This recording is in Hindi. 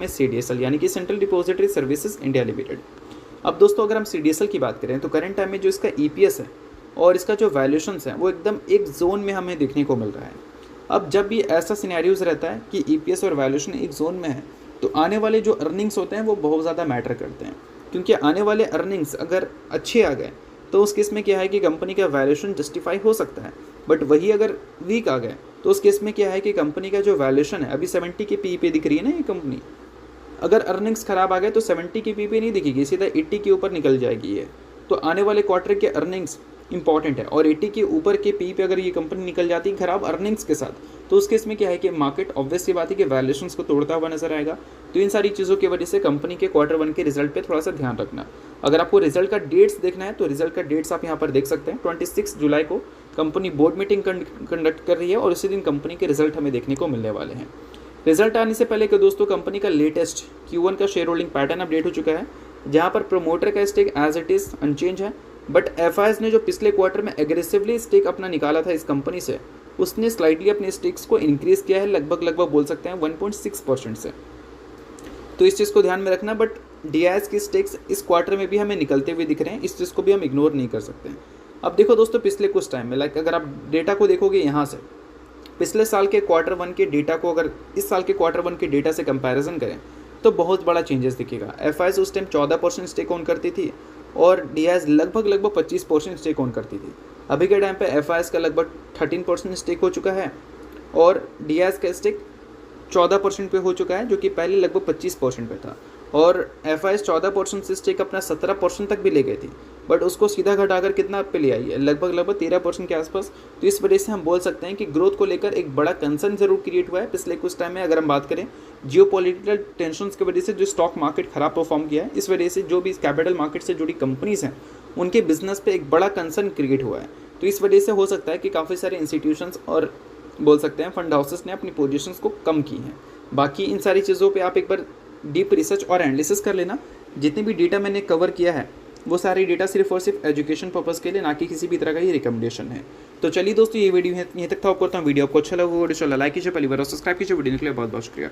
में CDSL यानी कि central depository services India limited. अब दोस्तों अगर हम CDSL की बात करें तो करंट टाइम में जो इसका EPS है और इसका जो वैल्यूएशंस है वो एकदम एक जोन में हमें देखने को मिल रहा है। अब जब भी ऐसा सिनेरियोज रहता है कि EPS और वैल्यूएशन एक जोन में है तो आने वाले जो अर्निंग्स होते हैं वो बहुत ज़्यादा मैटर करते हैं, क्योंकि आने वाले अर्निंग्स अगर अच्छे आ गए तो उस केस में क्या है कि कंपनी का वैल्यूएशन जस्टिफाई हो सकता है, बट वही अगर वीक आ गए तो उस केस में क्या है कि कंपनी का जो वैल्यूएशन है, अभी 70 के PE पे दिख रही है ना ये कंपनी, अगर अर्निंग्स खराब आ गए तो 70 की PE पे नहीं दिखेगी, सीधा 80 के ऊपर निकल जाएगी ये। तो आने वाले क्वार्टर के अर्निंग्स इंपॉर्टेंट है और 80 के ऊपर के PE पे अगर ये कंपनी निकल जाती है खराब अर्निंग्स के साथ, तो उस केस में क्या है कि मार्केट ऑब्वियस सी बात है कि वैल्यूएशंस को तोड़ता हुआ नजर आएगा। तो इन सारी चीज़ों की वजह से कंपनी के क्वार्टर 1 के रिजल्ट पे थोड़ा सा ध्यान रखना। अगर आपको रिजल्ट का डेट्स देखना है तो रिजल्ट का डेट्स आप यहाँ पर देख सकते हैं। 26 जुलाई को कंपनी बोर्ड मीटिंग कंडक्ट कर रही है और उसी दिन कंपनी के रिजल्ट हमें देखने को मिलने वाले हैं। रिजल्ट आने से पहले कि दोस्तों कंपनी का लेटेस्ट Q1 का शेयर होल्डिंग पैटर्न अपडेट हो चुका है, जहां पर प्रोमोटर का stake as it is unchange है, बट FIs ने जो पिछले क्वार्टर में एग्रेसिवली स्टेक अपना निकाला था इस कंपनी से, उसने स्लाइटली अपने स्टेक्स को इंक्रीज़ किया है, लगभग बोल सकते हैं 1.6% से। तो इस चीज़ को ध्यान में रखना। बट DIs की स्टेक्स इस क्वार्टर में भी हमें निकलते हुए दिख रहे हैं, इस चीज़ को भी हम इग्नोर नहीं कर सकते हैं। अब देखो दोस्तों पिछले कुछ टाइम में अगर आप डेटा को देखोगे यहाँ से, पिछले साल के क्वार्टर 1 के डेटा को अगर इस साल के क्वार्टर 1 के डेटा से कंपैरिजन करें तो बहुत बड़ा चेंजेस दिखेगा। FIs उस टाइम 14% स्टेक ऑन करती थी और DIs लगभग 25% स्टेक ऑन करती थी। अभी के टाइम पे FIs का लगभग 13% स्टेक हो चुका है और DIs का स्टेक 14% पे हो चुका है, जो कि पहले लगभग 25% पे था। और FIs 14% से स्टेक अपना 17% तक भी ले गई थी, बट उसको सीधा घटाकर कितना पे ले आई है, लगभग 13% के आसपास। तो इस वजह से हम बोल सकते हैं कि ग्रोथ को लेकर एक बड़ा कंसर्न जरूर क्रिएट हुआ है पिछले कुछ टाइम में। अगर हम बात करें जियोपॉलिटिकल टेंशंस की वजह से जो स्टॉक मार्केट खराब परफॉर्म किया है, इस वजह से जो भी कैपिटल मार्केट से जुड़ी कंपनीज हैं उनके बिजनेस पे एक बड़ा कंसर्न क्रिएट हुआ है। तो इस वजह से हो सकता है कि काफ़ी सारे इंस्टीट्यूशंस और बोल सकते हैं फंड हाउसेस ने अपनी पोजीशंस को कम की हैं। बाकी इन सारी चीज़ों पे आप एक बार डीप रिसर्च और एनालिसिस कर लेना। जितने भी डेटा मैंने कवर किया है वो सारे डेटा सिर्फ और सिर्फ एजुकेशन पर्पज़ के लिए, ना कि किसी भी तरह का ही रिकमेंडेशन है। तो चलिए दोस्तों ये वीडियो यहीं तक था। आपको वीडियो आपको अच्छा लगा, वीडियो लाइक कीजिए, पहली बार सब्सक्राइब कीजिए। वीडियो के लिए बहुत बहुत शुक्रिया।